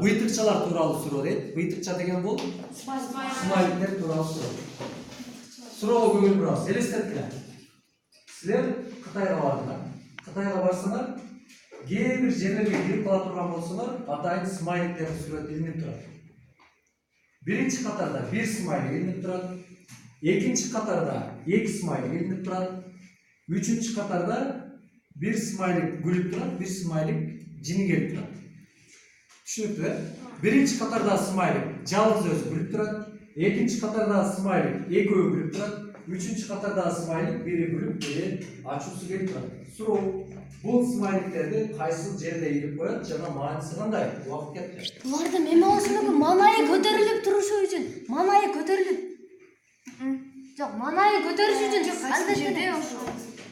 Быйтыкчалар тууралуу суроо дейт. Быйтыкча деген бул смайликтер тууралуу суроо. Суроого көңүл бурабыз. Элестеткиле. Силер Кытайга бардыңар. Кытайга барсаңар, кээ бир жерлерге кирип кала турган болсоңор, атайын смайликтердин сүрөтү илинип турат. Биринчи катарда бир смайлик илинип турат. Экинчи катарда эки смайлик илинип турат. Үчүнчү катарда бир смайлик күлүп турат, бир смайлик жини келип турат. Түшүнүктүбү? Биринчи катарда смайлик жалгыз өзү күлүп турат. Экинчи катарда смайлик экөө күлүп турат. Үчүнчү катарда смайлик бири күлүп, бири ачуусу келип турат. Суроо: бул смайликтерди кайсы жерде илип коет жана мааниси кандай? Убакыт кетти. Булардын эме болушу мүмкүн, манайы көтөрүлүп турушу үчүн. Манайы көтөрүлүп. Жок, манайы көтөрүш үчүн албетте жерде ошо.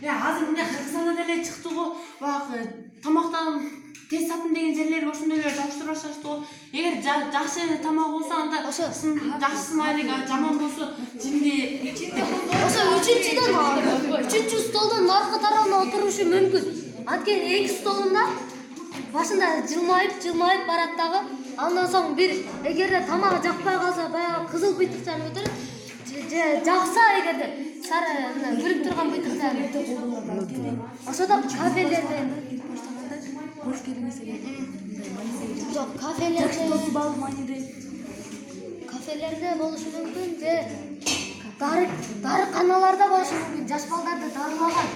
Азыр мына Кыргызстанда деле чыкты го. Баягы тамактан тез сатын деген жерлерге ошондойлор жабыштыра башташты го. Эгер жакшы тамак болсо анда жакшы смайлик, жаман болсо жинди. Ошо үчүнчү столдун аркы тарабына отурушу мүмкүн. Анткени эки столунда башында жылмайып барат дагы. Андан соң бир эгерде тамагы жакпай калса, баягы кызыл быйтыкчаны көтөрүп, жакса эгерде сары күлүп турган быйтыкчаны ошодо кафелерде кош келиңиз жок, кафелерде болушу мүмкүн, же дарыканаларда болушу мүмкүн, жаш балдарды дарылаган.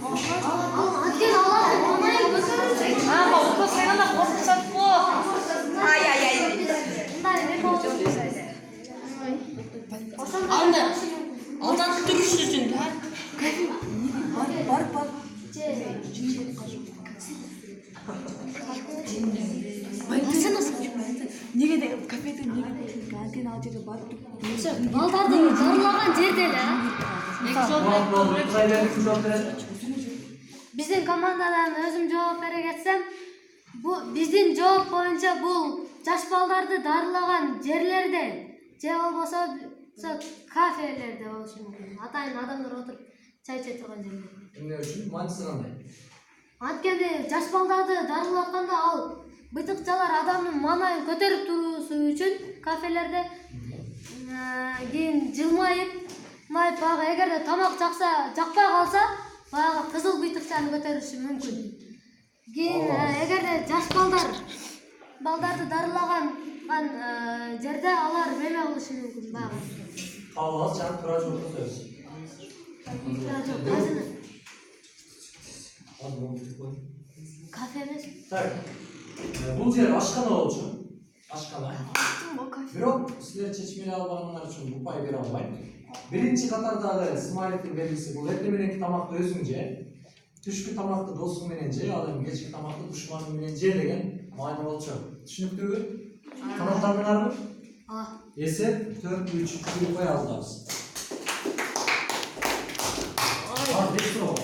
Анткени алардын манайы көтөрүлчү. Укасына коркушат го. Алдан туруш үчүн да. Барып. Неге де кафеде неге антен ал жерге барып Балдарды дарылаган жерде эле. Биздин командадан өзүм жооп бере кетсем, биздин жооп боюнча бул жаш балдарды дарылаган жерлерде же болбосо кафелерде болушу мүмкүн. Атайын адамдар отуруп чай иче турган жерлер. Эмне үчүн? Мааниси кандай? Анткени жаш балдарды дарылатканда ал быйтыкчалар адамдын манайын көтөрүп туруусу үчүн кафелерде кийин жылмайып, баягы эгерде тамак жакпай калса, баягы кызыл быйтыкчаны көтөрүшү мүмкүн. Кийин эгерде жаш балдарды дарылаган жерде алар неме болушу мүмкүн, баягы. Кабыл чак тура жолдо сөз. Кафе эмес. Так. Бул жер ашкана болчу. Ашкана. Бирок силер чечмелей албаганыңар үчүн упай бере албайм. Биринчи катардагы смайликтин белгиси бул эртең мененки тамакты өзүң же, түшкү тамакты досуң менен же, ал эми кечки тамакты душманың менен же деген маани болчу. Түшүнүктүүбү? Канаттандыңарбы? Эсеп 4-3 кой алдыбыз. Бир суроо.